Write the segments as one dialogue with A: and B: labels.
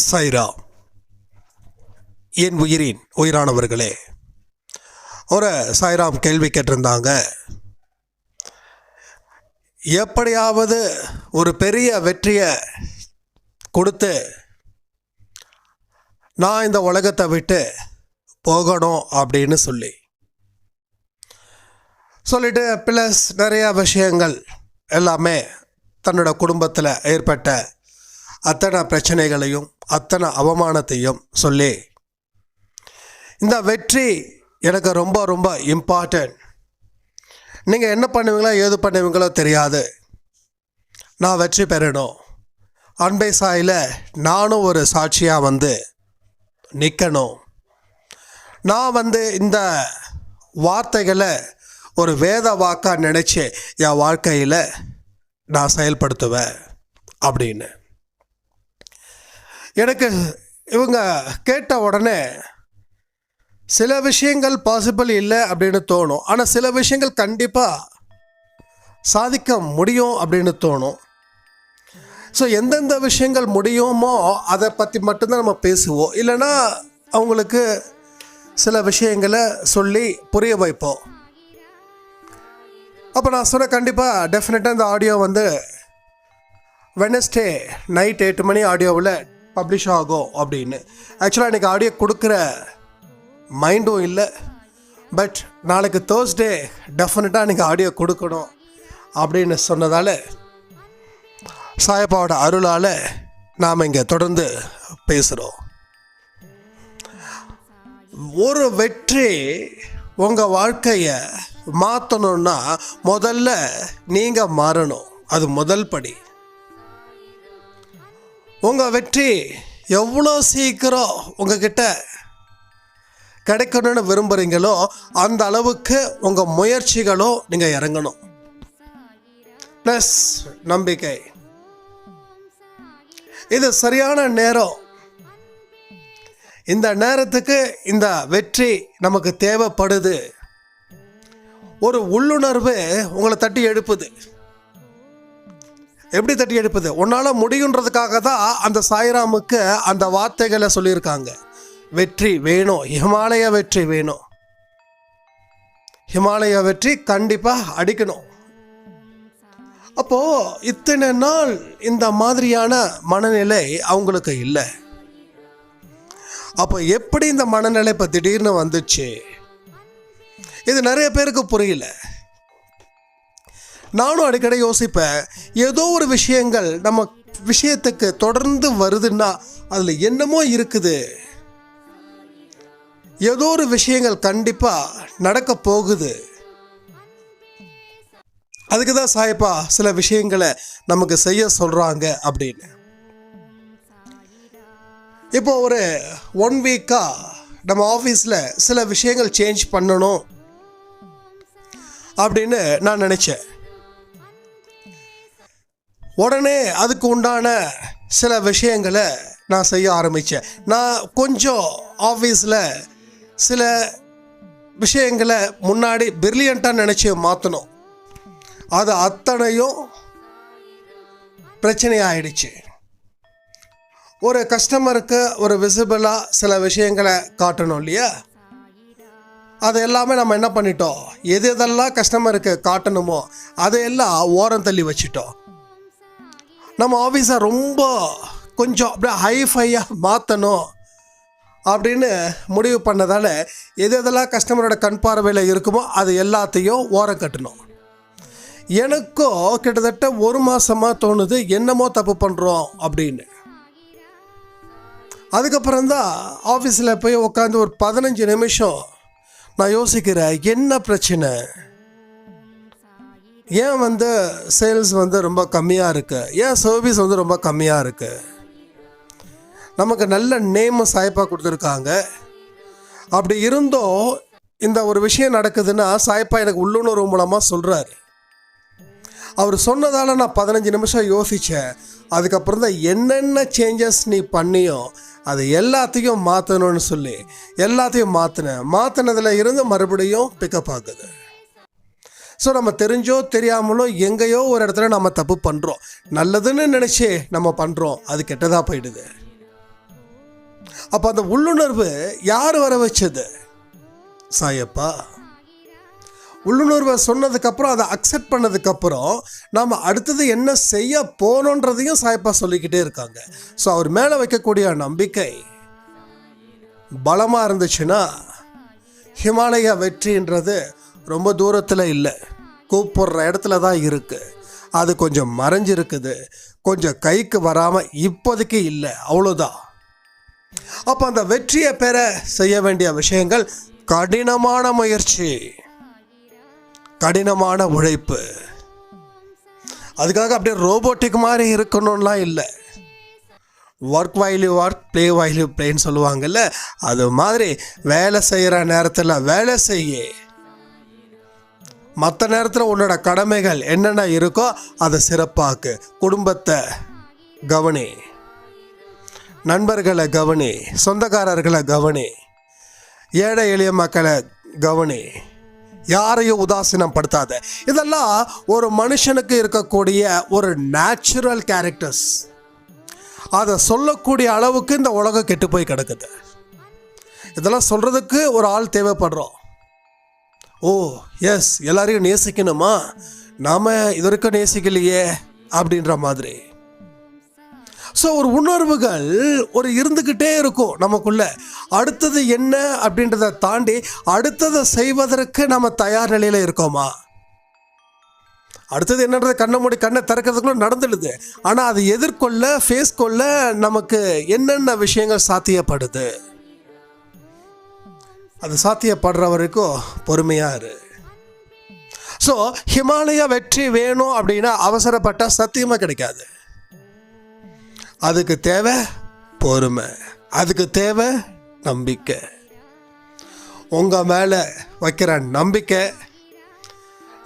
A: சைரா, என் உயிரின் உயிரானவர்களே, ஒரு சாய்ராம் கேள்வி கேட்டிருந்தாங்க. எப்படியாவது ஒரு பெரிய வெற்றியை கொடுத்து நான் இந்த உலகத்தை விட்டு போகணும் அப்படின்னு சொல்லிட்டு ப்ளஸ் நிறையா விஷயங்கள் எல்லாமே தன்னோட குடும்பத்தில் ஏற்பட்ட அத்தனை பிரச்சனைகளையும் அத்தனை அவமானத்தையும் சொல்லி, இந்த வெற்றி எனக்கு ரொம்ப ரொம்ப இம்பார்ட்டன்ட், நீங்கள் என்ன பண்ணுவீங்களோ ஏது பண்ணுவீங்களோ தெரியாது, நான் வெற்றி பெறணும், அன்பை சாயில் நானும் ஒரு சாட்சியாக நிற்கணும், நான் இந்த வார்த்தைகளை ஒரு வேத வாக்காக நினச்சி என் வாழ்க்கையில் நான் செயல்படுத்துவேன் அப்படின்னு எனக்கு இவங்க கேட்ட உடனே சில விஷயங்கள் பாசிபிள் இல்லை அப்படின்னு தோணும். ஆனால் சில விஷயங்கள் கண்டிப்பாக சாதிக்க முடியும் அப்படின்னு தோணும். ஸோ எந்தெந்த விஷயங்கள் முடியுமோ அதை பற்றி மட்டும்தான் நம்ம பேசுவோம். இல்லைன்னா அவங்களுக்கு சில விஷயங்களை சொல்லி புரிய வைப்போம். அப்போ நான் சொன்ன கண்டிப்பாக டெஃபினட்டாக இந்த ஆடியோ வெனஸ்டே நைட் 8 மணி ஆடியோவில் பப்ளிஷ் ஆகும் அப்படின்னு. ஆக்சுவலாக இன்றைக்கி ஆடியோ கொடுக்குற மைண்டும் இல்லை. பட் நாளைக்கு தேர்ஸ்டே டெஃபினட்டாக இன்றைக்கி ஆடியோ கொடுக்கணும் அப்படின்னு சொன்னதால் சாயப்பாவோட அருளால் நாம் இங்கே தொடர்ந்து பேசுகிறோம். ஒரு வெற்றி உங்கள் வாழ்க்கையை மாற்றணுன்னா முதல்ல நீங்கள் மாறணும். அது முதல் படி. உங்கள் வெற்றி எவ்வளோ சீக்கிரம் உங்ககிட்ட கிடைக்கணும்னு விரும்புகிறீங்களோ அந்த அளவுக்கு உங்கள் முயற்சிகளும் நீங்கள் இறங்கணும். ப்ளஸ் நம்பிக்கை. இது சரியான நேரம். இந்த நேரத்துக்கு இந்த வெற்றி நமக்கு தேவைப்படுது. ஒரு உள்ளுணர்வு உங்களை தட்டி எழுப்புது. எப்படி தட்டி எழுப்புது? உன்னால் முடியுன்றதுக்காக தான் அந்த சாய்ராமுக்கு அந்த வார்த்தைகளை சொல்லியிருக்காங்க. வெற்றி வேணும், ஹிமாலய வெற்றி வேணும், ஹிமாலய வெற்றி கண்டிப்பாக அடிக்கணும். அப்போது இத்தனை நாள் இந்த மாதிரியான மனநிலை அவங்களுக்கு இல்லை. அப்போ எப்படி இந்த மனநிலை இப்போ திடீர்னு வந்துச்சு? இது நிறைய பேருக்கு புரியல. நானும் அடிக்கடி யோசிப்பேன், ஏதோ ஒரு விஷயங்கள் நம்ம விஷயத்துக்கு தொடர்ந்து வருதுன்னா அதில் என்னமோ இருக்குது, ஏதோ ஒரு விஷயங்கள் கண்டிப்பாக நடக்க போகுது. அதுக்கு தான் சாயப்பா சில விஷயங்களை நமக்கு செய்ய சொல்கிறாங்க அப்படின்னு. இப்போ ஒரு 1 வீக்காக நம்ம ஆஃபீஸில் சில விஷயங்கள் சேஞ்ச் பண்ணணும் அப்படின்னு நான் நினச்சேன். உடனே அதுக்கு உண்டான சில விஷயங்களை நான் செய்ய ஆரம்பித்தேன். நான் கொஞ்சம் ஆஃபீஸில் சில விஷயங்களை முன்னாடி பிரில்லியண்ட்டாக நினச்சி மாற்றணும். அது அத்தனையும் பிரச்சனையாயிடுச்சு. ஒரு கஸ்டமருக்கு ஒரு விசிபிளாக சில விஷயங்களை காட்டணும் இல்லையா? அது எல்லாமே நம்ம என்ன பண்ணிட்டோம், எது எதெல்லாம் கஸ்டமருக்கு காட்டணுமோ அதையெல்லாம் ஓரம் தள்ளி வச்சிட்டோம். நம்ம ஆஃபீஸை ரொம்ப கொஞ்சம் அப்படியே ஹைஃபையாக மாற்றணும் அப்படின்னு முடிவு பண்ணதால் எது எதெல்லாம் கஸ்டமரோட கண் பார்வையில் இருக்குமோ அது எல்லாத்தையும் ஓரம் கட்டணும். எனக்கும் கிட்டத்தட்ட 1 மாதமாக தோணுது என்னமோ தப்பு பண்ணுறோம் அப்படின்னு. அதுக்கப்புறம்தான் ஆஃபீஸில் போய் உட்காந்து ஒரு 15 நிமிஷம் நான் யோசிக்கிறேன், என்ன பிரச்சனை, ஏன் சேல்ஸ் ரொம்ப கம்மியாக இருக்குது, ஏன் சர்வீஸ் ரொம்ப கம்மியாக இருக்குது. நமக்கு நல்ல நேம் சாய்ப்பா கொடுத்துருக்காங்க. அப்படி இருந்தும் இந்த ஒரு விஷயம் நடக்குதுன்னா சாய்ப்பா எனக்கு உள்ளுணர்வு மூலமாக சொல்கிறாரு. அவர் சொன்னதால் நான் 15 நிமிஷம் யோசித்தேன். அதுக்கப்புறம் தான் என்னென்ன சேஞ்சஸ் நீ பண்ணியோ அது எல்லாத்தையும் மாற்றணும்னு சொல்லி எல்லாத்தையும் மாற்றினதில் இருந்து மறுபடியும் பிக்கப் ஆகுது. ஸோ நம்ம தெரிஞ்சோ தெரியாமலோ எங்கேயோ ஒரு இடத்துல நம்ம தப்பு பண்ணுறோம். நல்லதுன்னு நினச்சி நம்ம பண்ணுறோம், அது கெட்டதாக போயிடுது. அப்போ அந்த உள்ளுணர்வு யார் வர வச்சது? சாயப்பா. உள்ளுணர்வை சொன்னதுக்கப்புறம் அதை அக்செப்ட் பண்ணதுக்கப்புறம் நாம் அடுத்தது என்ன செய்ய போகணுன்றதையும் சாயப்பா சொல்லிக்கிட்டே இருக்காங்க. ஸோ அவர் மேலே வைக்கக்கூடிய நம்பிக்கை பலமாக இருந்துச்சுன்னா ஹிமாலயா வெற்றின்றது ரொம்ப தூரத்தில் இல்லை, கூப்பிடுற இடத்துல தான் இருக்குது. அது கொஞ்சம் மறைஞ்சிருக்குது, கொஞ்சம் கைக்கு வராமல் இப்போதைக்கு இல்லை, அவ்வளோதான். அப்போ அந்த வெற்றியை பெற செய்ய வேண்டிய விஷயங்கள் கடினமான முயற்சி, கடினமான உழைப்பு. அதுக்காக அப்படியே ரோபோட்டிக் மாதிரி இருக்கணும்லாம் இல்லை. Work while you work, play while you ப்ளேன்னு சொல்லுவாங்கல்ல, அது மாதிரி வேலை செய்கிற நேரத்தில் வேலை செய்ய, மற்ற நேரத்தில் உன்னோட கடமைகள் என்னென்ன இருக்கோ அதை சிறப்பாக்கு. குடும்பத்தை கவனி, நண்பர்களை கவனி, சொந்தக்காரர்களை கவனி, ஏழை எளிய மக்களை கவனி, யாரையும் உதாசீனம் படுத்தாத. இதெல்லாம் ஒரு மனுஷனுக்கு இருக்கக்கூடிய ஒரு நேச்சுரல் கேரக்டர்ஸ். அதை சொல்லக்கூடிய அளவுக்கு இந்த உலகம் கெட்டு போய் கிடக்குது. இதெல்லாம் சொல்கிறதுக்கு ஒரு ஆள் தேவைப்படுறோம். ஓ எஸ், எல்லாரையும் நேசிக்கணுமா, நாம் இது வரைக்கும் நேசிக்கலையே அப்படின்ற மாதிரி. ஸோ ஒரு உணர்வுகள் ஒரு இருந்துக்கிட்டே இருக்கும் நமக்குள்ள. அடுத்தது என்ன அப்படின்றத தாண்டி அடுத்ததை செய்வதற்கு நம்ம தயார் நிலையில் இருக்கோமா? அடுத்தது என்னன்றது கண்ணை திறக்கிறதுக்குள்ள நடந்துடுது. ஆனால் அதை எதிர்கொள்ள, ஃபேஸ் கொள்ள நமக்கு என்னென்ன விஷயங்கள் சாத்தியப்படுது, அது சாத்தியப்படுற வரைக்கும் பொறுமையாக இரு. ஸோ ஹிமாலயா வெற்றி வேணும் அப்படின்னா அவசரப்பட்டால் சத்தியமாக கிடைக்காது. அதுக்கு தேவை பொறுமை, அதுக்கு தேவை நம்பிக்கை. உங்கள் மேலே வைக்கிற நம்பிக்கை,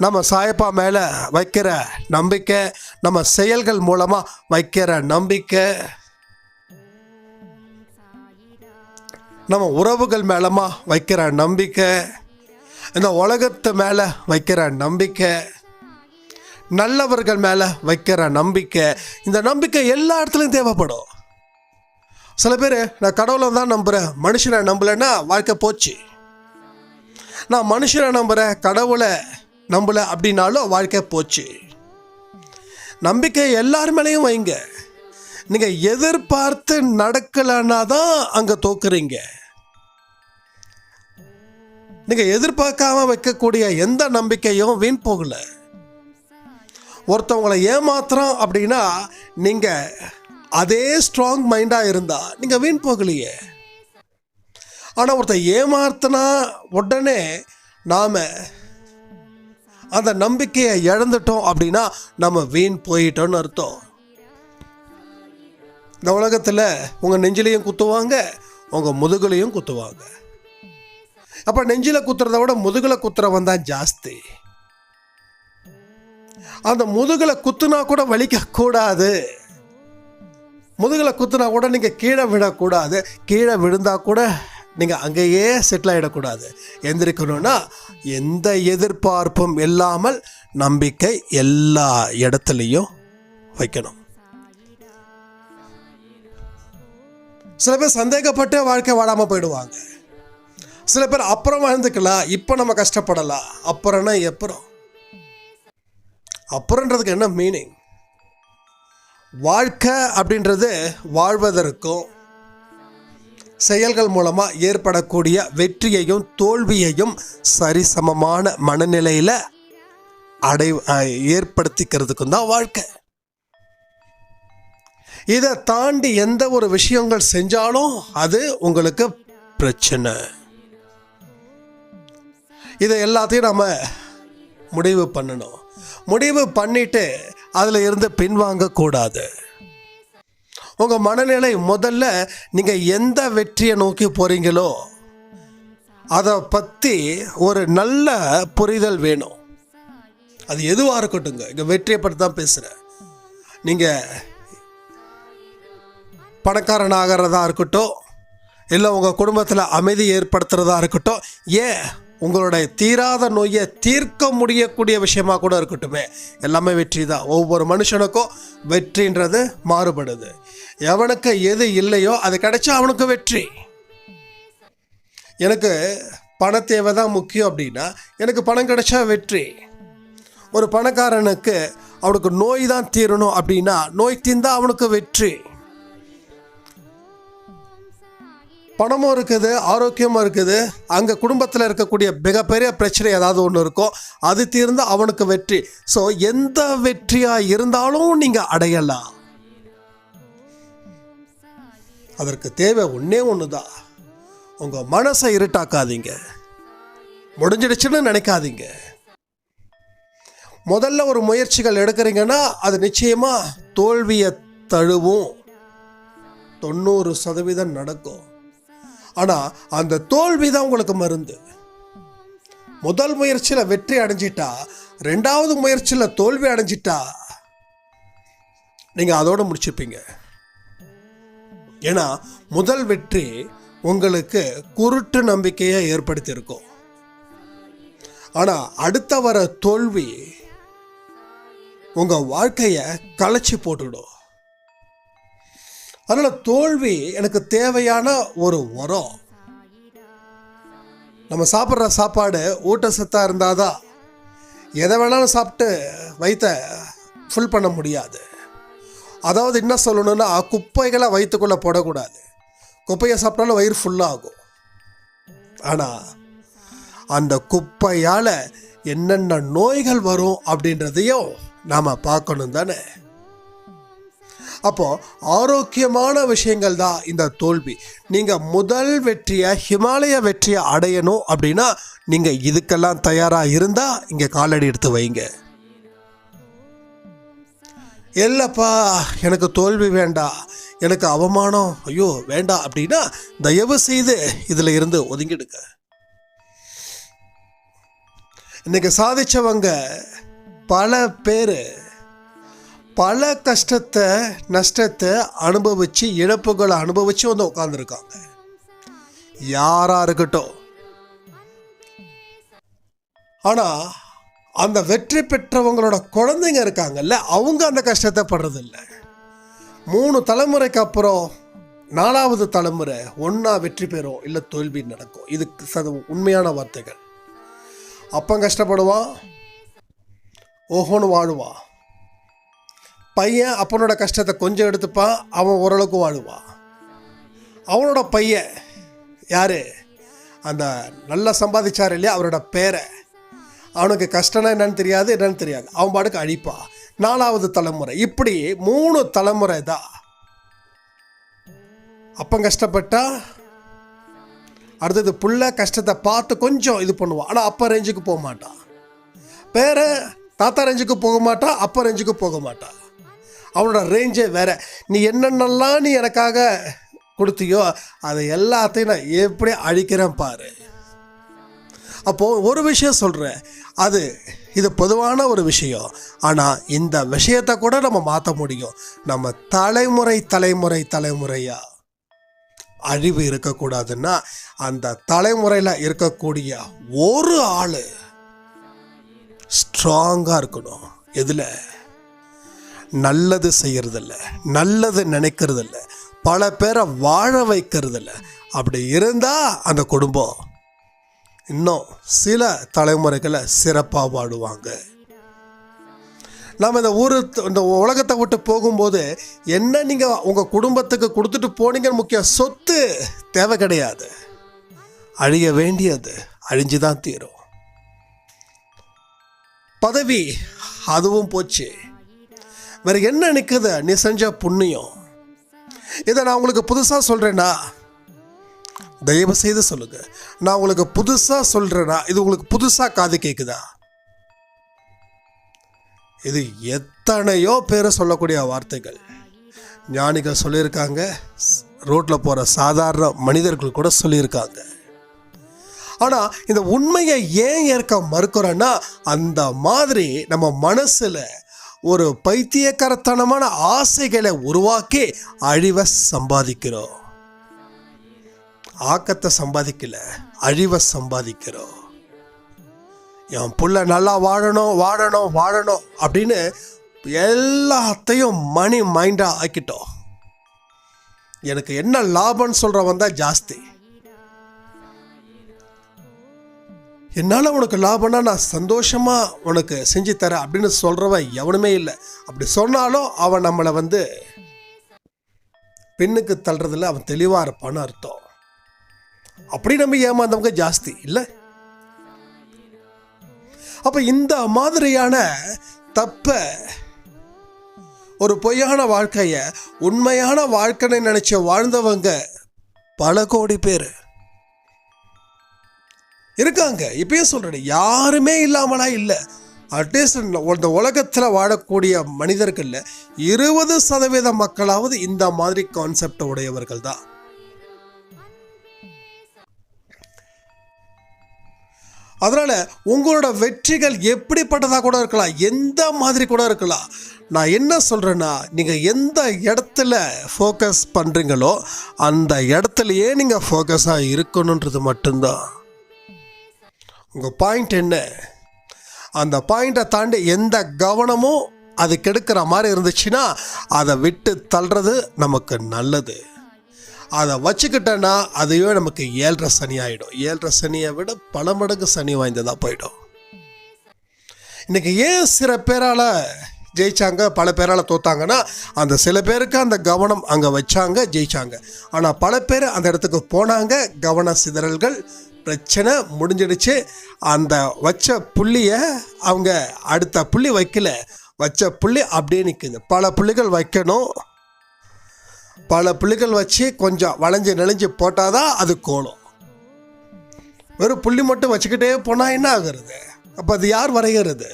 A: நம்ம சாயப்பா மேலே வைக்கிற நம்பிக்கை, நம்ம செயல்கள் மூலமாக வைக்கிற நம்பிக்கை, நம்ம உறவுகள் மேலமா வைக்கிற நம்பிக்கை, இந்த உலகத்து மேலே வைக்கிற நம்பிக்கை, நல்லவர்கள் மேலே வைக்கிற நம்பிக்கை. இந்த நம்பிக்கை எல்லா இடத்துலையும் தேவைப்படும். சில பேர் நான் கடவுளை தான் நம்புகிறேன், மனுஷனை நம்பலைன்னா வாழ்க்கை போச்சு. நான் மனுஷனை நம்புகிறேன், கடவுளை நம்பலை அப்படின்னாலும் வாழ்க்கை போச்சு. நம்பிக்கை எல்லார் மேலேயும் வைங்க. நீங்கள் எதிர்பார்த்து நடக்கலைன்னா தான் அங்கே தோக்குறீங்க. நீங்கள் எதிர்பார்க்காம வைக்கக்கூடிய எந்த நம்பிக்கையும் வீண் போகலை. ஒருத்தவங்களை ஏமாத்துறோம் அப்படின்னா நீங்கள் அதே ஸ்ட்ராங் மைண்டாக இருந்தால் நீங்கள் வீண் போகலையே. ஆனால் ஒருத்தர் ஏமாத்தினா உடனே நாம் அந்த நம்பிக்கையை இழந்துட்டோம் அப்படின்னா நம்ம வீண் போயிட்டோன்னு அர்த்தம். இந்த உலகத்தில் உங்கள் நெஞ்சிலையும் குத்துவாங்க, உங்கள் முதுகுலையும் குத்துவாங்க. அப்போ நெஞ்சில் குத்துறத விட முதுகில் குத்துறவன் தான் ஜாஸ்தி. அந்த முதுகில் குத்துனா கூட வலிக்கக்கூடாது. முதுகில் குத்துனா கூட நீங்கள் கீழே விடக்கூடாது. கீழே விழுந்தால் கூட நீங்கள் அங்கேயே செட்டில் ஆகிடக்கூடாது. எந்திரிக்கணும்னா எந்த எதிர்பார்ப்பும் இல்லாமல் நம்பிக்கை எல்லா இடத்துலையும் வைக்கணும். சில பேர் சந்தேகப்பட்டு வாழ்க்கை வாழாமல் போயிடுவாங்க. சில பேர் அப்புறம் வாழ்ந்துக்கலாம், இப்போ நம்ம கஷ்டப்படலாம். அப்புறம்னா எப்பறம்? அப்புறன்றதுக்கு என்ன மீனிங்? வாழ்க்கை அப்படின்றது வாழ்வதற்கும் செயல்கள் மூலமாக ஏற்படக்கூடிய வெற்றியையும் தோல்வியையும் சரிசமமான மனநிலையில் ஏற்படுத்திக்கிறதுக்கும் தான் வாழ்க்கை. இதை தாண்டி எந்த ஒரு விஷயங்கள் செஞ்சாலும் அது உங்களுக்கு பிரச்சனை. இதை எல்லாத்தையும் நம்ம முடிவு பண்ணணும். முடிவு பண்ணிட்டு அதில் இருந்து பின்வாங்கக்கூடாது. உங்கள் மனநிலை முதல்ல நீங்கள் எந்த வெற்றியை நோக்கி போகிறீங்களோ அதை பற்றி ஒரு நல்ல புரிதல் வேணும். அது எதுவாக இருக்கட்டுங்க. இங்கே வெற்றியை பற்றி தான் பேசுகிறேன். நீங்கள் பணக்காரனாகிறதா இருக்கட்டும், இல்லை உங்கள் குடும்பத்தில் அமைதி ஏற்படுத்துகிறதா இருக்கட்டும், ஏன் உங்களுடைய தீராத நோயை தீர்க்க முடியக்கூடிய விஷயமா கூட இருக்கட்டுமே, எல்லாமே வெற்றி தான். ஒவ்வொரு மனுஷனுக்கும் வெற்றின்றது மாறுபடுது. எவனுக்கு எது இல்லையோ அது கிடைச்சா அவனுக்கு வெற்றி. எனக்கு பண தேவை தான் முக்கியம் அப்படின்னா எனக்கு பணம் கிடைச்சா வெற்றி. ஒரு பணக்காரனுக்கு அவனுக்கு நோய் தான் தீரணும் அப்படின்னா நோய் தீர்ந்தா அவனுக்கு வெற்றி. பணமும் இருக்குது, ஆரோக்கியமும் இருக்குது, அங்கே குடும்பத்தில் இருக்கக்கூடிய மிகப்பெரிய பிரச்சனை ஏதாவது ஒன்று இருக்கும், அது தீர்ந்தால் அவனுக்கு வெற்றி. ஸோ எந்த வெற்றியாக இருந்தாலும் நீங்கள் அடையலாம். அதற்கு தேவை ஒன்றே ஒன்று தான், உங்கள் மனசை இருட்டாக்காதீங்க, முடிஞ்சிடுச்சுன்னு நினைக்காதீங்க. முதல்ல ஒரு முயற்சிகள் எடுக்கிறீங்கன்னா அது நிச்சயமாக தோல்வியை தழுவும், 90% நடக்கும். ஆனால் அந்த தோல்வி தான் உங்களுக்கு மருந்து. முதல் முயற்சியில் வெற்றி அடைஞ்சிட்டா, 2வது முயற்சியில் தோல்வி அடைஞ்சிட்டா நீங்கள் அதோடு முடிச்சுப்பீங்க. ஏன்னா முதல் வெற்றி உங்களுக்கு குருட்டு நம்பிக்கையை ஏற்படுத்தியிருக்கும். ஆனால் அடுத்த வர தோல்வி உங்கள் வாழ்க்கையை கலைச்சி போட்டுடும். அதனால் தோல்வி எனக்கு தேவையான ஒரு உரம். நம்ம சாப்பிட்ற சாப்பாடு ஊட்டச்சத்தாக இருந்தால் தான். எதை வேணாலும் சாப்பிட்டு வயிற்றை ஃபுல் பண்ண முடியாது. அதாவது என்ன சொல்லணும்னா, குப்பைகளை வயிற்றுக்குள்ளே போடக்கூடாது. குப்பையை சாப்பிட்டாலும் வயிறு ஃபுல்லாகும். ஆனால் அந்த குப்பையால் என்னென்ன நோய்கள் வரும் அப்படின்றதையும் நாம் பார்க்கணும் தானே. அப்போது ஆரோக்கியமான விஷயங்கள் தான் இந்த தோல்வி. நீங்கள் முதல் வெற்றியை, ஹிமாலய வெற்றியை அடையணும் அப்படின்னா நீங்கள் இதுக்கெல்லாம் தயாராக இருந்தால் இங்கே காலடி எடுத்து வைங்க. இல்லைப்பா எனக்கு தோல்வி வேண்டாம், எனக்கு அவமானம் ஐயோ வேண்டாம் அப்படின்னா தயவு செய்து இதில் இருந்து ஒதுங்கிடுங்க. இன்னைக்கு சாதிச்சவங்க பல பேர் பல கஷ்டத்தை, நஷ்டத்தை அனுபவித்து, இழப்புகளை அனுபவித்து வந்து உட்காந்துருக்காங்க. யாராக இருக்கட்டும். ஆனால் அந்த வெற்றி பெற்றவங்களோட குழந்தைங்க இருக்காங்கல்ல, அவங்க அந்த கஷ்டத்தை படுறதில்ல. 3 தலைமுறைக்கு அப்புறம் 4வது தலைமுறை ஒன்றா வெற்றி பெறும், இல்லை தோல்வி நடக்கும். இது உண்மையான வார்த்தைகள். அப்பன் கஷ்டப்படுவான், ஓஹோன்னு வாழுவான். பையன் அப்பனோட கஷ்டத்தை கொஞ்சம் எடுத்துப்பான், அவன் ஓரளவுக்கு வாழுவான். அவனோட பையன் யார், அந்த நல்லா சம்பாதிச்சார் இல்லையா, அவரோட பேரை, அவனுக்கு கஷ்டம்னா என்னன்னு தெரியாது, அவன் பாட்டுக்கு அழிப்பான். 4வது தலைமுறை, இப்படி 3 தலைமுறை தான். அப்பன் கஷ்டப்பட்டா அடுத்தது புள்ள கஷ்டத்தை பார்த்து கொஞ்சம் இது பண்ணுவான். ஆனால் அப்பா ரேஞ்சுக்கு போக மாட்டான். பேரை தாத்தா ரேஞ்சுக்கு போக மாட்டான், அப்பா ரேஞ்சுக்கு போக மாட்டான். அவனோட ரேஞ்சே வேற. நீ என்னென்னலாம் நீ எனக்காக கொடுத்தியோ அதை எல்லாத்தையும் நான் எப்படி அழிக்கிறேன் பாரு. அப்போது ஒரு விஷயம் சொல்கிறேன், இது பொதுவான ஒரு விஷயம். ஆனால் இந்த விஷயத்தை கூட நம்ம மாற்ற முடியும். நம்ம தலைமுறையாக அழிவு இருக்கக்கூடாதுன்னா அந்த தலைமுறையில் இருக்கக்கூடிய ஒரு ஆள் ஸ்ட்ராங்காக இருக்கணும். எதில்? நல்லது செய்கிறதில்ல, நல்லது நினைக்கிறதில்ல, பல பேரை வாழ வைக்கிறதில்ல. அப்படி இருந்தால் அந்த குடும்பம் இன்னும் சில தலைமுறைகளை சிறப்பாக வாழுவாங்க. நாம் இந்த உலகத்தை விட்டு போகும்போது என்ன நீங்கள் உங்கள் குடும்பத்துக்கு கொடுத்துட்டு போனீங்கன்னு முக்கியம். சொத்து தேவை கிடையாது, அழிய வேண்டியது அழிஞ்சு தான் தீரும். பதவி அதுவும் போச்சு, வேறு என்ன நிற்குது? நீ செஞ்ச புண்ணியம். இதை நான் உங்களுக்கு புதுசாக சொல்கிறேன்னா தயவு செய்து சொல்லுங்கள். நான் உங்களுக்கு புதுசாக சொல்கிறேன்னா இது உங்களுக்கு புதுசாக காது கேட்குதா? இது எத்தனையோ பேரை சொல்லக்கூடிய வார்த்தைகள். ஞானிகள் சொல்லியிருக்காங்க, ரோட்டில் போகிற சாதாரண மனிதர்கள் கூட சொல்லியிருக்காங்க. ஆனால் இந்த உண்மையை ஏன் ஏற்க மறுக்கிறோன்னா, அந்த மாதிரி நம்ம மனசில் ஒரு பைத்தியக்காரத்தனமான ஆசைகளை உருவாக்கி அழிவை சம்பாதிக்கிறோம். ஆக்கத்தை சம்பாதிக்கல, அழிவை சம்பாதிக்கிறோம். என் புள்ள நல்லா வாழணும் அப்படின்னு எல்லாத்தையும் மைண்டாக ஆக்கிட்டோம். எனக்கு என்ன லாபம்னு சொல்கிறவன் தான் ஜாஸ்தி. என்னால் உனக்கு லாபம்னா நான் சந்தோஷமாக உனக்கு செஞ்சு தரேன் அப்படின்னு சொல்கிறவன் எவனுமே இல்லை. அப்படி சொன்னாலும் அவன் நம்மளை பெண்ணுக்கு தள்ளுறதுல அவன் தெளிவாக இருப்பான்னு அர்த்தம். அப்படி நம்ம ஏமாந்தவங்க ஜாஸ்தி இல்லை. அப்போ இந்த மாதிரியான தப்ப ஒரு பொய்யான வாழ்க்கையை உண்மையான வாழ்க்கைன்னு நினைச்ச வாழ்ந்தவங்க பல கோடி பேர் இருக்காங்க. இப்பயும் சொல்றேன், யாருமே இல்லாமலா இல்லை. அட்லீஸ்ட் இந்த உலகத்தில் வாழக்கூடிய மனிதர்கள் 20% மக்களாவது இந்த மாதிரி கான்செப்ட் உடையவர்கள் தான். அதனால உங்களோட வெற்றிகள் எப்படிப்பட்டதாக கூட இருக்கலாம், எந்த மாதிரி கூட இருக்கலாம். நான் என்ன சொல்கிறேன்னா, நீங்கள் எந்த இடத்துல ஃபோக்கஸ் பண்ணுறீங்களோ அந்த இடத்துலையே நீங்கள் ஃபோக்கஸாக இருக்கணுன்றது மட்டும்தான். உங்கள் பாயிண்ட் என்ன, அந்த பாயிண்ட்டை தாண்டி எந்த கவனமும் அது கெடுக்கிற மாதிரி இருந்துச்சுன்னா அதை விட்டு தள்ளுறது நமக்கு நல்லது. அதை வச்சுக்கிட்டேன்னா அதுவே நமக்கு 7.5 சனி ஆகிடும். 7.5 சனியை விட பல மடங்கு சனி வாய்ந்ததாக போயிடும். இன்றைக்கி ஏன் சில பேரால் ஜெயித்தாங்க பல பேரால் தோத்தாங்கன்னா, அந்த சில பேருக்கு அந்த கவனம் அங்கே வச்சாங்க, ஜெயித்தாங்க. ஆனால் பல பேர் அந்த இடத்துக்கு போனாங்க, கவன சிதறல்கள், பிரச்சனை முடிஞ்சிடுச்சு. அந்த வச்ச புள்ளியை அவங்க அடுத்த புள்ளி வைக்கல, வச்ச புள்ளி அப்படியே நிற்குது. பல புள்ளிகள் வைக்கணும், பல புள்ளிகள் வச்சு கொஞ்சம் வளைஞ்சு நெளிஞ்சு போட்டால் தான் அது கோலம். வெறும் புள்ளி மட்டும் வச்சுக்கிட்டே போனால் என்ன ஆகுறது? அப்போ அது யார் வரைகிறது?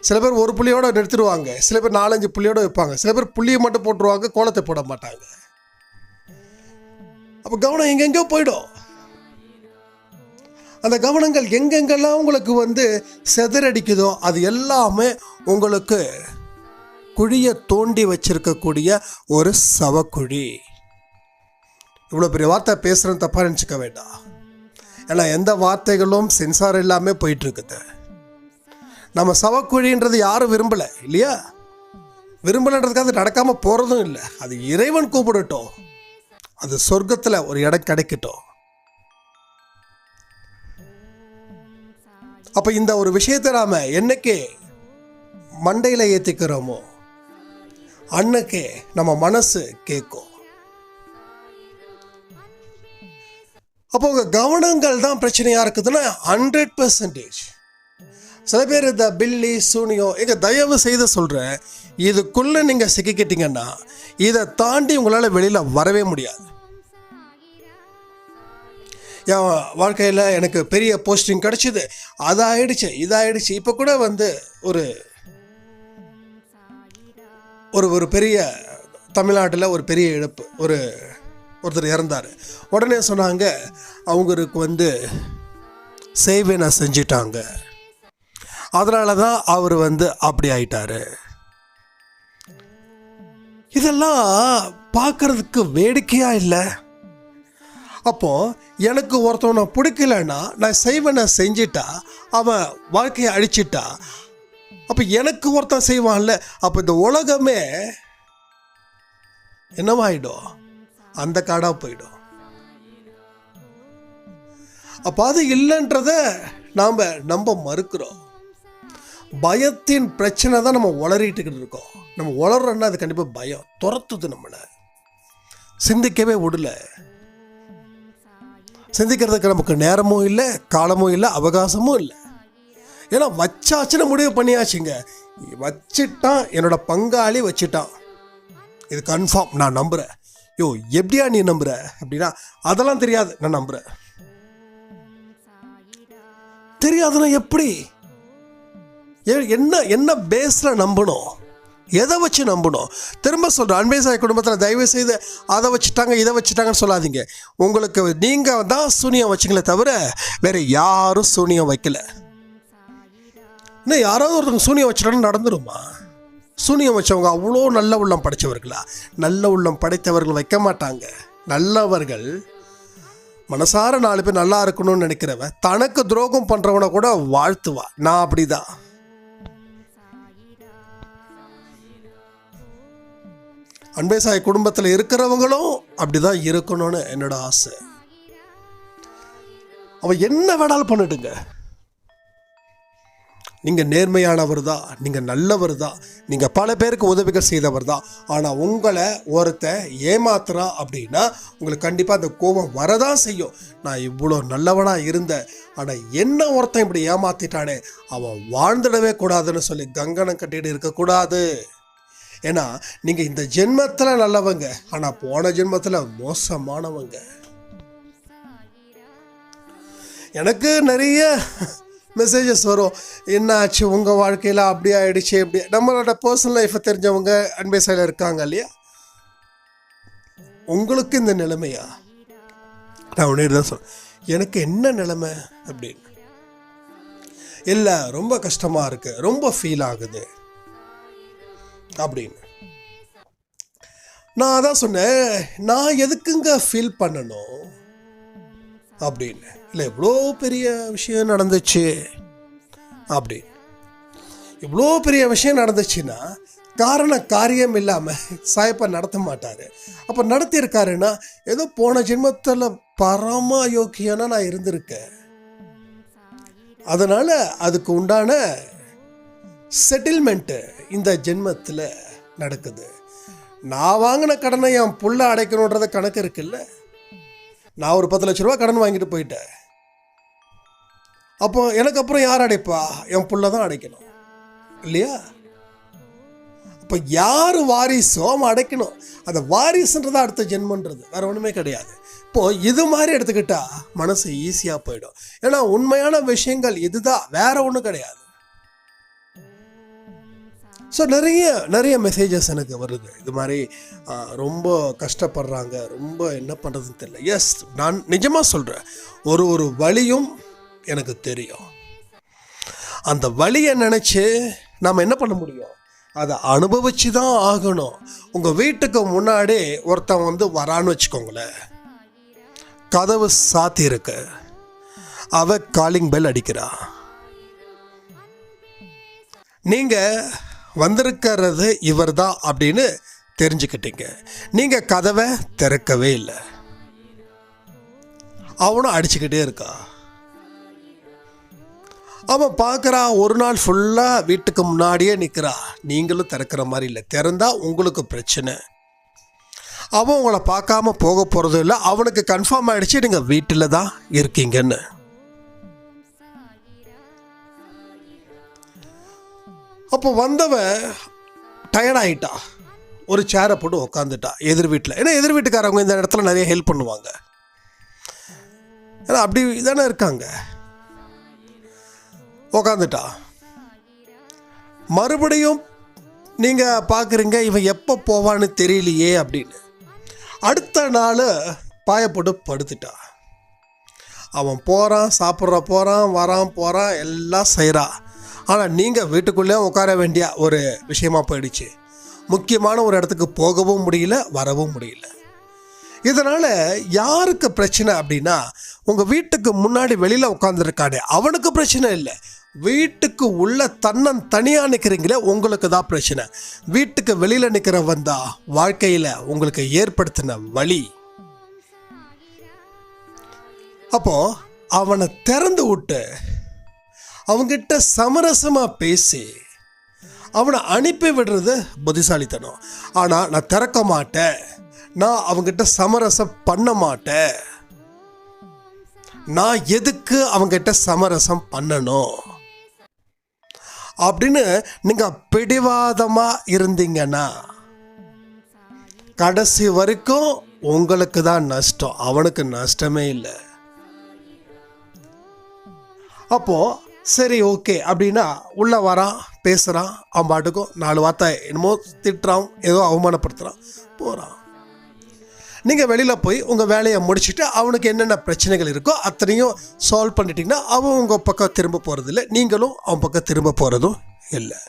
A: சில பேர் ஒரு புள்ளியோடு நிறுத்திடுவாங்க, சில பேர் 4-5 புள்ளியோடு வைப்பாங்க, சில பேர் புள்ளியை மட்டும் போட்டுருவாங்க, கோலத்தை போட மாட்டாங்க. அப்போ கவனம் எங்கெங்கோ போயிடும். அந்த கவனங்கள் எங்கெங்கெல்லாம் உங்களுக்கு செதறடிக்குதோ அது எல்லாமே உங்களுக்கு குழியை தோண்டி வச்சிருக்கக்கூடிய ஒரு சவக்குழி. இவ்வளோ பெரிய வார்த்தை பேசுகிறேன்னு தப்பாக நினச்சிக்க வேண்டாம். ஏன்னா எந்த வார்த்தைகளும் சென்சார் இல்லாமல் போயிட்டுருக்குது. நம்ம சவக்குழின்றது யாரும் விரும்பலை இல்லையா? விரும்பலைன்றதுக்காக அது நடக்காமல் போகிறதும் இல்லை. அது இறைவன் கூப்பிடட்டும், அது சொர்க்கத்தில் ஒரு இடம் கிடைக்கட்டும். அப்போ இந்த ஒரு விஷயத்தை நாம் என்னைக்கு மண்டையில் ஏற்றிக்கிறோமோ அன்னைக்கே நம்ம மனசு கேட்கும். அப்போ உங்கள் கவனங்கள் தான் பிரச்சனையாக இருக்குதுன்னா 100%. சில பேர் இந்த பில்லி சூனியம், எங்க தயவு செய்து சொல்கிறேன், இதுக்குள்ளே நீங்கள் சிக்கிக்கிட்டீங்கன்னா இதை தாண்டி உங்களால் வெளியில் வரவே முடியாது. என் வாழ்க்கையில் எனக்கு பெரிய போஸ்டிங் கிடச்சிது, அதாயிடுச்சு இதாயிடுச்சு. இப்போ கூட ஒரு பெரிய தமிழ்நாட்டில் ஒரு பெரிய இழப்பு, ஒருத்தர் இறந்தார். உடனே சொன்னாங்க அவங்களுக்கு சேவையை செஞ்சிட்டாங்க, அதனால தான் அவர் அப்படி ஆயிட்டாரு. இதெல்லாம் பார்க்கறதுக்கு வேடிக்கையாக இல்லை? அப்போது எனக்கு ஒருத்தவனை பிடிக்கலன்னா நான் செய்வனை செஞ்சிட்டா அவன் வாழ்க்கையை அழிச்சிட்டா, அப்போ எனக்கு ஒருத்தன் செய்வான்ல, அப்போ இந்த உலகமே என்னவாயிடும்? அந்த காடாக போயிடும். அப்போ அது இல்லைன்றத நாம் நம்ப மறுக்கிறோம். பயத்தின் பிரச்சனை தான் நம்ம உளறிட்டுக்கிட்டு இருக்கோம். நம்ம உளறோன்னா அது கண்டிப்பாக பயம் துரத்துது, நம்மளை சிந்திக்கவே விடல. சிந்திக்கிறதுக்கு நமக்கு நேரமும் இல்லை, காலமும் இல்லை, அவகாசமும் இல்லை. ஏன்னா வச்சாச்சுன்னு முடிவு பண்ணியாச்சுங்க. வச்சிட்டான், என்னோட பங்காளி வச்சிட்டான், இது கன்ஃபார்ம், நான் நம்புகிறேன். யோ எப்படியா நீ நம்புற அப்படின்னா, அதெல்லாம் தெரியாது, நான் நம்புகிறேன். தெரியாதுன்னா எப்படி? என்ன பேஸில் நம்பணும்? எதை வச்சு நம்பணும்? திரும்ப சொல்கிறேன், அன்பே சாய் குடும்பத்தில் தயவு செய்து அதை வச்சுட்டாங்க இதை வச்சுட்டாங்கன்னு சொல்லாதீங்க. உங்களுக்கு நீங்கள் தான் சூனியம் வச்சிங்களே தவிர வேறு யாரும் சூனியம் வைக்கல. இன்னும் யாராவது ஒருத்தவங்க சூனியம் வச்சுட்டாலும் நடந்துருமா? சூனியம் வச்சவங்க அவ்வளோ நல்ல உள்ளம் படைத்தவர்களா? நல்ல உள்ளம் படைத்தவர்கள் வைக்க மாட்டாங்க. நல்லவர்கள் மனசார 4 பேர் நல்லா இருக்கணும்னு நினைக்கிறவன் தனக்கு துரோகம் பண்ணுறவனை கூட வாழ்த்துவா. நான் அப்படிதான். அன்பே சாய் குடும்பத்தில் இருக்கிறவங்களும் அப்படிதான் இருக்கணும்னு என்னோட ஆசை. அவன் என்ன வேணாலும் பண்ணிடுங்க, நீங்கள் நேர்மையானவர் தான், நீங்கள் நல்லவர் தான், நீங்கள் பல பேருக்கு உதவிகள் செய்தவர் தான். ஆனால் உங்களை ஒருத்தன் ஏமாத்துறான் அப்படின்னா உங்களுக்கு கண்டிப்பாக அந்த கோபம் வரதான் செய்யும். நான் இவ்வளோ நல்லவனாக இருந்தேன், ஆனால் என்ன ஒருத்தன் இப்படி ஏமாத்திட்டானே, அவன் வாழ்ந்துடவே கூடாதுன்னு சொல்லி கங்கணம் கட்டிட்டு இருக்கக்கூடாது. ஏன்னா நீங்கள் இந்த ஜென்மத்தில் நல்லவங்க, ஆனால் போன ஜென்மத்தில் மோசமானவங்க. எனக்கு நிறைய மெசேஜஸ் வரும், என்ன ஆச்சு உங்கள் வாழ்க்கையில் அப்படி ஆகிடுச்சு இப்படி. நம்மளோட பர்சனல் லைஃப்பை தெரிஞ்சவங்க அன்பே சாயில் இருக்காங்க இல்லையா? உங்களுக்கு இந்த நிலைமையா? நான் ஒன்றே தான் சொல்கிறேன், எனக்கு என்ன நிலைமை அப்படின்னு. இல்லை ரொம்ப கஷ்டமாக இருக்குது, ரொம்ப ஃபீல் ஆகுது அப்படின்னு. நான் அதான் சொன்னேன், நான் எதுக்குங்க ஃபீல் பண்ணணும் அப்படின்னு. இல்லை இவ்வளோ பெரிய விஷயம் நடந்துச்சு அப்படின்னு. இவ்வளோ பெரிய விஷயம் நடந்துச்சுன்னா காரியம் இல்லாமல் சாயப்பா நடத்த மாட்டார். அப்போ நடத்தியிருக்காருன்னா ஏதோ போன ஜென்மத்தில் பரம யோக்கியனா நான் இருந்திருக்கேன். அதனால் அதுக்கு உண்டான செட்டில்மெண்ட்டு இந்த ஜென்மத்தில் நடக்குது. நான் வாங்கின கடனை என் புள்ள அடைக்கணுன்றத கணக்கு இருக்குல்ல. நான் ஒரு 10 லட்ச ரூபா கடன் வாங்கிட்டு போயிட்டேன், அப்போ எனக்கு அப்புறம் யார் அடைப்பா? என் புள்ள தான் அடைக்கணும் இல்லையா? அப்போ யார் வாரிசோ அவன் அடைக்கணும். அந்த வாரிசுன்றது அடுத்த ஜென்மன்றது வேற ஒன்றுமே கிடையாது. இப்போது இது மாதிரி எடுத்துக்கிட்டா மனசு ஈஸியாக போயிடும். ஏன்னா உண்மையான விஷயங்கள் இதுதான், வேற ஒன்றும் கிடையாது. ஸோ நிறைய மெசேஜஸ் எனக்கு வருது, இது மாதிரி ரொம்ப கஷ்டப்படுறாங்க, ரொம்ப என்ன பண்ணுறதுன்னு தெரியல. எஸ், நான் நிஜமாக சொல்கிறேன், ஒரு வழியும் எனக்கு தெரியும். அந்த வழியை நினச்சி நாம் என்ன பண்ண முடியும்? அதை அனுபவிச்சு தான் ஆகணும். உங்கள் வீட்டுக்கு முன்னாடி ஒருத்தன் வரான்னு வச்சுக்கோங்களேன், கதவு சாத்தி இருக்கு, அவ காலிங் பெல் அடிக்கிறா, நீங்கள் வந்திருக்கிறது இவர் தான் அப்படின்னு தெரிஞ்சுக்கிட்டீங்க. நீங்கள் கதவை திறக்கவே இல்லை, அவனும் அடிச்சுக்கிட்டே இருக்கா. அவன் பார்க்குறா, ஒரு நாள் ஃபுல்லாக வீட்டுக்கு முன்னாடியே நிற்கிறா, நீங்களும் திறக்கிற மாதிரி இல்லை. திறந்தா உங்களுக்கு பிரச்சனை. அவன் உங்களை பார்க்காம போக போகிறதும் இல்லை, அவனுக்கு கன்ஃபார்ம் ஆகிடுச்சு நீங்கள் வீட்டில் தான் இருக்கீங்கன்னு. அப்போ வந்தவன் டயர்டாயிட்டா, ஒரு சேரை போட்டு உக்காந்துட்டா எதிர் வீட்டில். ஏன்னா எதிர் வீட்டுக்காரவங்க இந்த இடத்துல நிறைய ஹெல்ப் பண்ணுவாங்க, ஏன்னா அப்படி தானே இருக்காங்க. உக்காந்துட்டா. மறுபடியும் நீங்கள் பார்க்குறீங்க, இவன் எப்போ போவான்னு தெரியலையே அப்படின்னு. அடுத்த நாள் பாயப்போட்டு படுத்துட்டா. அவன் போகிறான், சாப்பிட்ற போகிறான், வரான் போகிறான், எல்லாம் செய்கிறா. ஆனால் நீங்கள் வீட்டுக்குள்ளே உட்கார வேண்டிய ஒரு விஷயமா போயிடுச்சு. முக்கியமான ஒரு இடத்துக்கு போகவும் முடியல, வரவும் முடியல. இதனால் யாருக்கு பிரச்சனை அப்படின்னா, உங்கள் வீட்டுக்கு முன்னாடி வெளியில் உட்காந்துருக்கானே அவனுக்கு பிரச்சனை இல்லை. வீட்டுக்கு உள்ள தனியாக நிற்கிறீங்களே உங்களுக்கு தான் பிரச்சனை. வீட்டுக்கு வெளியில் நிற்கிற வந்தா வாழ்க்கையில் உங்களுக்கு ஏற்படுத்தின வழி. அப்போது அவனை திறந்து விட்டு அவங்கிட்ட சமரசமாக பேசி அவனை அனுப்பி விடுறது புத்திசாலித்தனம். ஆனால் நான் திறக்க மாட்டேன், நான் அவங்கிட்ட சமரசம் பண்ண மாட்டேன், நான் எதுக்கு அவங்கிட்ட சமரசம் பண்ணணும் அப்படின்னு நீங்கள் பிடிவாதமாக இருந்தீங்கன்னா கடைசி வரைக்கும் உங்களுக்கு தான் நஷ்டம், அவனுக்கு நஷ்டமே இல்லை. அப்போது சரி ஓகே அப்படின்னா உள்ளே வரான், பேசுகிறான், அவன் பாட்டுக்கும் 4 வார்த்தை என்னமோ திட்டுறான், ஏதோ அவமானப்படுத்துகிறான், போகிறான். நீங்கள் வெளியில் போய் உங்கள் வேலையை முடிச்சுட்டு அவனுக்கு என்னென்ன பிரச்சனைகள் இருக்கோ அத்தனையும் சால்வ் பண்ணிட்டீங்கன்னா அவன் உங்கள் பக்கம் திரும்ப போகிறதில்ல, நீங்களும் அவன் பக்கம் திரும்ப போகிறதும் இல்லை.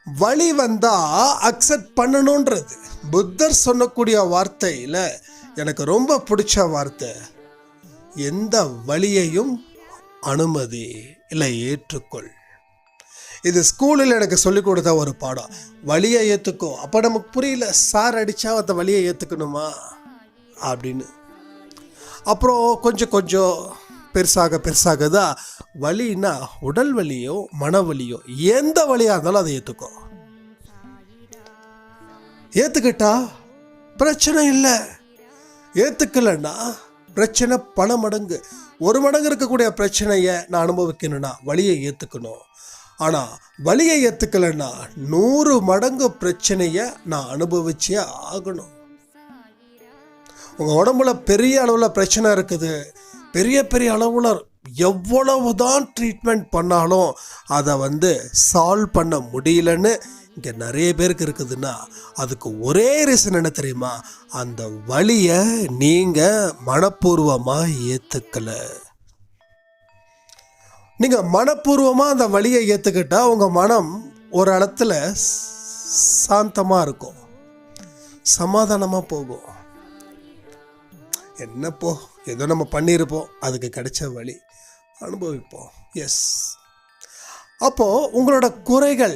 A: வழி வந்தால் அக்செப்ட் பண்ணணுன்றது புத்தர் சொல்லக்கூடிய வார்த்தையில் எனக்கு ரொம்ப பிடிச்ச வார்த்தை, எந்த வழியையும் அனுமதி இல்லை ஏற்றுக்கொள். இது ஸ்கூலில் எனக்கு சொல்லிக் கொடுத்த ஒரு பாடம். வலியை ஏற்றுக்கோ. அப்போ நமக்கு புரியல, சார் அடித்தா அந்த வலியை ஏற்றுக்கணுமா அப்படின்னு. அப்புறம் கொஞ்சம் கொஞ்சம் பெருசாக தான் வலின்னா உடல் வலியோ மன வலியோ எந்த வலியாக இருந்தாலும் அதை ஏற்றுக்கோ. ஏற்றுக்கிட்டா பிரச்சனை இல்லை, ஏற்றுக்கலைன்னா பிரச்சனை பல மடங்கு. ஒரு மடங்கு இருக்கக்கூடிய பிரச்சனையை நான் அனுபவிக்கணும்னா வலியை ஏற்றுக்கணும். ஆனால் வலியை ஏற்றுக்கலைன்னா 100 மடங்கு பிரச்சனையை நான் அனுபவிச்சே ஆகணும். உங்கள் உடம்புல பெரிய அளவில் பிரச்சனை இருக்குது, பெரிய பெரிய அளவில் எவ்வளவு தான் ட்ரீட்மெண்ட் பண்ணாலும் அதை சால்வ் பண்ண முடியலன்னு இங்கே நிறைய பேருக்கு இருக்குதுன்னா அதுக்கு ஒரே ரீசன் என்ன தெரியுமா? அந்த வலியை நீங்கள் மனப்பூர்வமாக ஏற்றுக்கலை. நீங்கள் மனப்பூர்வமாக அந்த வலியை ஏற்றுக்கிட்டா உங்கள் மனம் ஒரு இடத்துல சாந்தமாக இருக்கும், சமாதானமாக போகும். என்னப்போ ஏதோ நம்ம பண்ணியிருப்போம், அதுக்கு கிடைச்ச வழி அனுபவிப்போம். எஸ், அப்போது உங்களோட குறைகள்,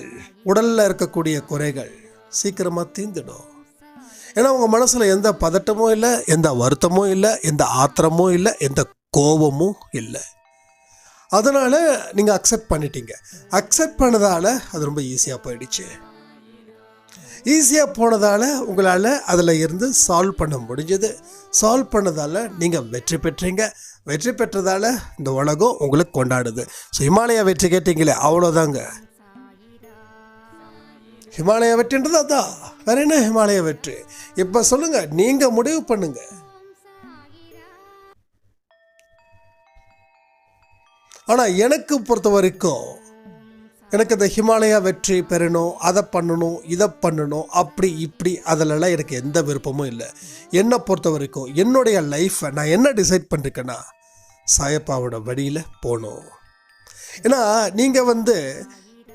A: உடலில் இருக்கக்கூடிய குறைகள் சீக்கிரமாக தீர்ந்துடும். ஏன்னா உங்கள் மனசில் எந்த பதட்டமும் இல்லை, எந்த வருத்தமும் இல்லை, எந்த ஆத்திரமும் இல்லை, எந்த கோபமும் இல்லை. அதனால் நீங்கள் அக்செப்ட் பண்ணிட்டீங்க. அக்செப்ட் பண்ணதால் அது ரொம்ப ஈஸியாக போயிடுச்சு. ஈஸியாக போனதால் உங்களால் அதில் இருந்து சால்வ் பண்ண முடிஞ்சது. சால்வ் பண்ணதால் நீங்கள் வெற்றி பெற்றீங்க. வெற்றி பெற்றதால் இந்த உலகம் உங்களுக்கு கொண்டாடுது. ஸோ ஹிமாலயா வெற்றி கேட்டீங்களே, அவ்வளோதாங்க. ஹிமாலயா வெற்றின்றது அதான், வேற என்ன ஹிமாலயா வெற்றி? இப்போ சொல்லுங்கள், நீங்கள் முடிவு பண்ணுங்க. ஆனால் எனக்கு பொறுத்த வரைக்கும் எனக்கு இந்த ஹிமாலயா வெற்றி பெறணும், அதை பண்ணணும், இதை பண்ணணும், அப்படி இப்படி அதிலெல்லாம் எனக்கு எந்த விருப்பமும் இல்லை. என்னை பொறுத்த வரைக்கும் என்னுடைய லைஃப்பை நான் என்ன டிசைட் பண்ணிருக்கேன்னா சாயப்பாவோட வழியில் போகணும். ஏன்னா நீங்கள்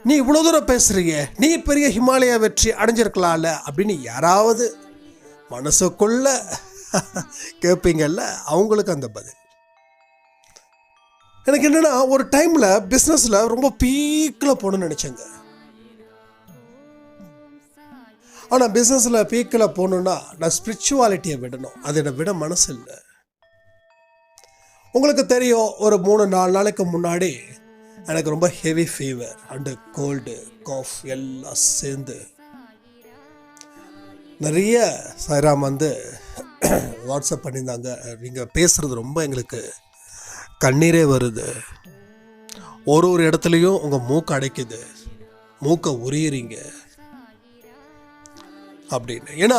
A: நீ இவ்வளோ தூரம் பேசுகிறீங்க, நீ பெரிய ஹிமாலயா வெற்றி அடைஞ்சிருக்கலாம்ல அப்படின்னு யாராவது மனசுக்குள்ள கேட்பீங்கல்ல, அவங்களுக்கு அந்த பதில். எனக்கு என்னென்னா, ஒரு டைமில் பிஸ்னஸில் ரொம்ப பீக்கில் போகணுன்னு நினச்சேங்க. ஆனால் பிஸ்னஸில் பீக்கில் போகணுன்னா நான் ஸ்பிரிச்சுவாலிட்டியை விடணும். அதை என்னை விட மனசு இல்லை. உங்களுக்கு தெரியும், ஒரு 3-4 நாளைக்கு முன்னாடி எனக்கு ரொம்ப heavy fever and cold cough எல்லாம் சேர்ந்து நிறைய சாய்ராம் வாட்ஸ்அப் பண்ணியிருந்தாங்க. நீங்கள் பேசுகிறது ரொம்ப எங்களுக்கு கண்ணீரே வருது, ஒரு இடத்துலையும் உங்கள் மூக்கு அடைக்குது, மூக்கை உரியுறீங்க அப்படின்னு. ஏன்னா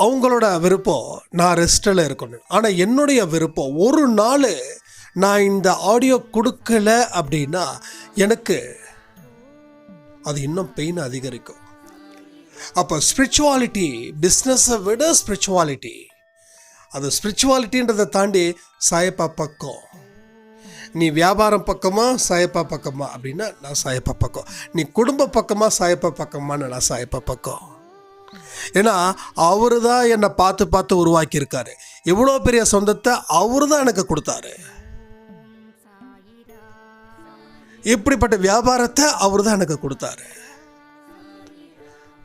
A: அவங்களோட விருப்பம் நான் ரெஸ்ட்டில் இருக்கணும். ஆனால் என்னுடைய விருப்பம், ஒரு நாள் நான் இந்த ஆடியோ கொடுக்கல அப்படின்னா எனக்கு அது இன்னும் பெயின் அதிகரிக்கும். அப்போ ஸ்பிரிச்சுவாலிட்டி, பிஸ்னஸை விட ஸ்பிரிச்சுவாலிட்டி, அது ஸ்பிரிச்சுவாலிட்டின்றதை தாண்டி சாயப்பா பக்கம். நீ வியாபாரம் பக்கமா சாயப்பா பக்கமா அப்படின்னா நான் சாயப்பா பக்கம். நீ குடும்ப பக்கமா சாயப்பா பக்கமான்னு நான் சாயப்பா பக்கம். ஏன்னா அவரு தான் என்னை பார்த்து பார்த்து உருவாக்கியிருக்காரு. இவ்வளோ பெரிய சொந்தத்தை அவரு தான் எனக்கு கொடுத்தாரு. இப்படிப்பட்ட வியாபாரத்தை அவரு தான் எனக்கு கொடுத்தாரு.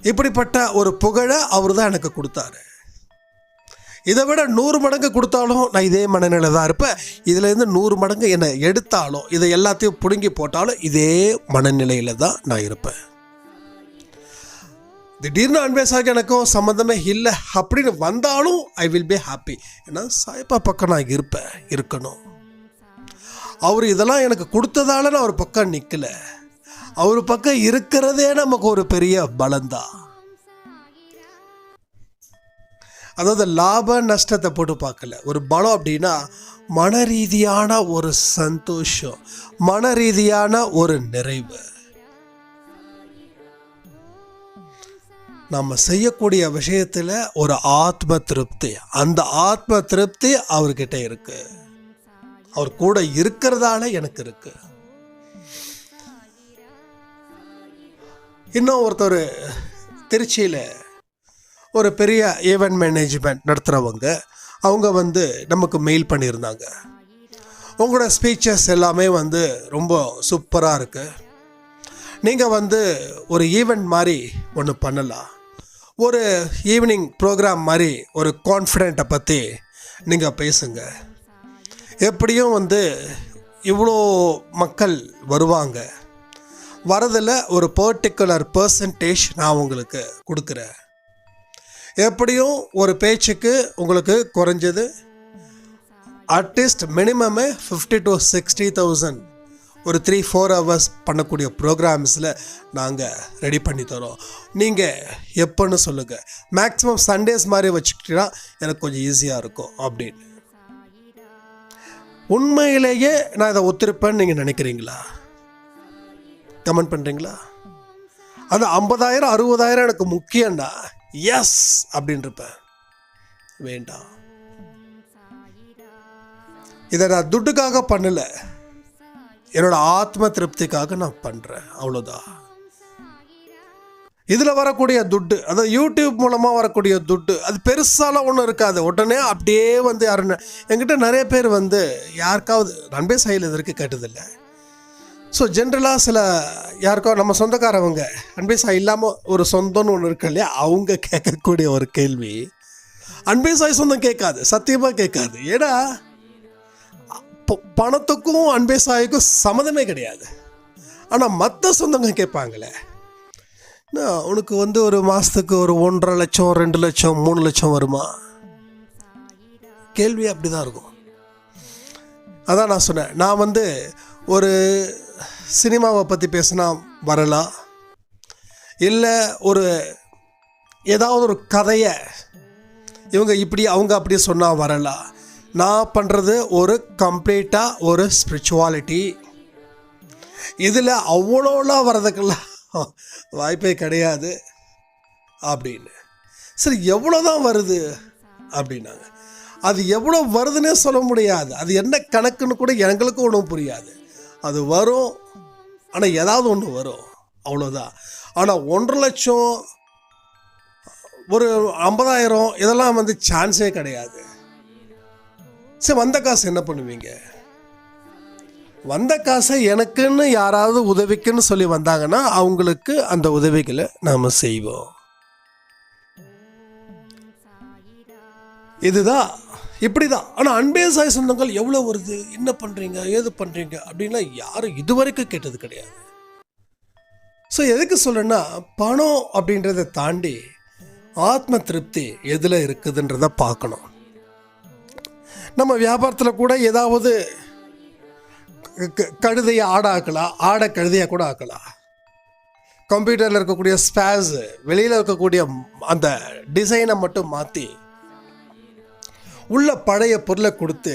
A: இப்படிப்பட்ட ஒரு புகழை அவரு தான் எனக்கு கொடுத்தாரு. இதை விட 100 மடங்கு கொடுத்தாலும் நான் இதே மனநிலை தான் இருப்பேன். இதுலேருந்து 100 மடங்கு என்னை எடுத்தாலும், இதை எல்லாத்தையும் பிடுங்கி போட்டாலும் இதே மனநிலையில் தான் நான் இருப்பேன். திடீர்னு அன்பேசாக எனக்கும் சம்மந்தமே இல்லை அப்படின்னு வந்தாலும் ஐ வில் பி ஹாப்பி. ஏன்னா சாயப்பா பக்கம் நான் இருக்கணும். அவர் இதெல்லாம் எனக்கு கொடுத்ததால நான் ஒரு பக்கம் நிற்கலை. அவர் பக்கம் இருக்கிறதே நமக்கு ஒரு பெரிய பலம்தான். அதாவது லாப நஷ்டத்தை போட்டு பார்க்கல. ஒரு பலம் அப்படின்னா மன ரீதியான ஒரு சந்தோஷம், மன ரீதியான ஒரு நிறைவு. நம்ம செய்யக்கூடிய விஷயத்தில் ஒரு ஆத்ம திருப்தி, அந்த ஆத்ம திருப்தி அவர்கிட்ட இருக்கு. அவர் கூட இருக்கிறதால எனக்கு இருக்கு. இன்னும் ஒருத்தர் திருச்சியில் ஒரு பெரிய ஈவெண்ட் மேனேஜ்மெண்ட் நடத்துகிறவங்க, அவங்க நமக்கு மெயில் பண்ணியிருந்தாங்க. உங்களோட ஸ்பீச்சஸ் எல்லாமே ரொம்ப சூப்பராக இருக்குது, நீங்கள் வந்து ஒரு ஈவெண்ட் மாதிரி ஒன்று பண்ணலாம். ஒரு ஈவினிங் ப்ரோக்ராம் மாதிரி ஒரு கான்ஃபிடென்ட்டை பற்றி நீங்கள் பேசுங்க. எப்படியும் வந்து இவ்வளோ மக்கள் வருவாங்க, வரதில் ஒரு பர்டிகுலர் பர்சன்டேஜ் நான் உங்களுக்கு கொடுக்குறேன். எப்படியும் ஒரு பேச்சுக்கு உங்களுக்கு குறைஞ்சது அட்லீஸ்ட் மினிமமே 50,000 to 60,000 ஒரு 3-4 hours பண்ணக்கூடிய ப்ரோக்ராம்ஸில் நாங்கள் ரெடி பண்ணி தரோம். நீங்கள் எப்போன்னு சொல்லுங்கள். மேக்ஸிமம் சண்டேஸ் மாதிரி வச்சுக்கிட்டீங்கன்னா எனக்கு கொஞ்சம் ஈஸியாக இருக்கும் அப்படின்னு. உண்மையிலேயே நான் இதை ஒத்துருப்பேன்னு நீங்கள் நினைக்கிறீங்களா? கமெண்ட் பண்ணுறீங்களா? அது 50,000 60,000 எனக்கு முக்கியம்னா எஸ் அப்படின்னு இருப்பேன். வேண்டாம், இதை நான் துட்டுக்காக பண்ணலை, என்னோட ஆத்ம திருப்திக்காக நான் பண்ணுறேன், அவ்வளோதான். இதில் வரக்கூடிய துட்டு, அதாவது யூடியூப் மூலமாக வரக்கூடிய துட்டு, அது பெருசாலாம் ஒன்றும் இருக்காது. உடனே அப்படியே வந்து யாருன்னு என்கிட்ட நிறைய பேர் வந்து யாருக்காவது நண்பே சாயில் இது வரைக்கும் கேட்டதில்லை. ஸோ ஜென்ரலாக சில யாருக்கோ நம்ம சொந்தக்காரவங்க அன்பே சாய் இல்லாமல் ஒரு சொந்தம்னு ஒன்று இருக்கு இல்லையா, அவங்க கேட்கக்கூடிய ஒரு கேள்வி, அன்பே சாய் சொந்தம் கேட்காது, சத்தியமாக கேட்காது. ஏன்னா பணத்துக்கும் அன்பே சாய்க்கும் சம்மந்தமே கிடையாது. ஆனால் மற்ற சொந்தங்க கேட்பாங்களே, உனக்கு வந்து ஒரு மாதத்துக்கு ஒரு 1.5 லட்சம் 2 லட்சம் 3 லட்சம் வருமா? கேள்வி அப்படி தான் இருக்கும். அதான் நான் சொன்னேன், நான் வந்து ஒரு சினிமாவை பற்றி பேசினா வரலாம், இல்லை ஒரு ஏதாவது ஒரு கதையை இவங்க இப்படி அவங்க அப்படி சொன்னால் வரலாம். நான் பண்ணுறது ஒரு கம்ப்ளீட்டாக ஒரு ஸ்பிரிச்சுவாலிட்டி. இதில் அவ்வளோலாம் வர்றதுக்கெல்லாம் வாய்ப்பே கிடையாது அப்படின்னு. சரி, எவ்வளோ தான் வருது அப்படின்னாங்க. அது எவ்வளோ வருதுன்னே சொல்ல முடியாது, அது என்ன கணக்குன்னு கூட எங்களுக்கும் ஒன்றும் புரியாது. அது வரும், ஆனால் ஏதாவது ஒன்று வரும், அவ்வளோதான். ஆனால் 1.5 லட்சம் ஒரு 50,000 இதெல்லாம் வந்து சான்ஸே கிடையாது. சரி, வந்த காசு என்ன பண்ணுவீங்க? வந்த காசை எனக்குன்னு யாராவது உதவிக்குன்னு சொல்லி வந்தாங்கன்னா அவங்களுக்கு அந்த உதவிகளை நாம் செய்வோம். இதுதான், இப்படி தான். ஆனால் அன்பே சாய் சொந்தங்கள் எவ்வளோ வருது, என்ன பண்ணுறீங்க, ஏது பண்ணுறீங்க அப்படின்லாம் யாரும் இதுவரைக்கும் கேட்டது கிடையாது. ஸோ எதுக்கு சொல்கிறேன்னா, பணம் அப்படின்றத தாண்டி ஆத்ம திருப்தி எதில் இருக்குதுன்றதை பார்க்கணும். நம்ம வியாபாரத்தில் கூட ஏதாவது கழுதையை ஆடாக்கலாம், ஆடை கழுதையாக கூட ஆக்கலாம். கம்ப்யூட்டரில் இருக்கக்கூடிய ஸ்பேஸு, வெளியில் இருக்கக்கூடிய அந்த டிசைனை மட்டும் மாற்றி உள்ள பழைய பொருளை கொடுத்து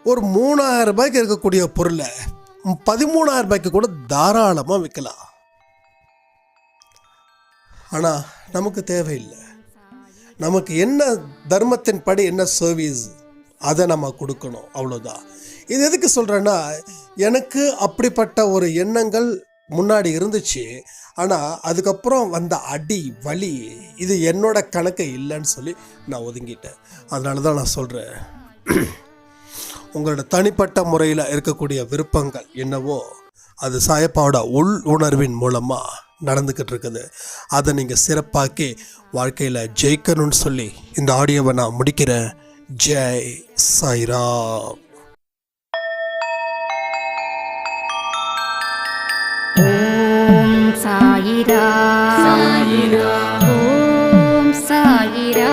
A: ஒரு 3,000 ரூபாய்க்கு இருக்கக்கூடிய பொருளை 13,000 ரூபாய்க்கு கூட தாராளமாக விற்கலாம். ஆனால் நமக்கு தேவையில்லை. நமக்கு என்ன தர்மத்தின் படி என்ன சர்வீஸ் அதை நம்ம கொடுக்கணும், அவ்வளோதான். இது எதுக்கு சொல்கிறேன்னா, எனக்கு அப்படிப்பட்ட ஒரு எண்ணங்கள் முன்னாடி இருந்துச்சு. ஆனால் அதுக்கப்புறம் வந்த அடி வலி இது என்னோட கணக்கு இல்லைன்னு சொல்லி நான் ஒதுங்கிட்டேன். அதனால தான் நான் சொல்கிறேன், உங்களோட தனிப்பட்ட முறையில் இருக்கக்கூடிய விருப்பங்கள் என்னவோ அது சாயப்பாவோட உள் உணர்வின் மூலமாக நடந்துக்கிட்டு இருக்குது. அதை நீங்கள் சிறப்பாக்கி வாழ்க்கையில் ஜெயிக்கணும்னு சொல்லி இந்த ஆடியோவை நான் முடிக்கிறேன். ஜெய் சாய்ராம்.
B: ஓம் சாயிரா சாயிரா, ஓம் சாயிரா.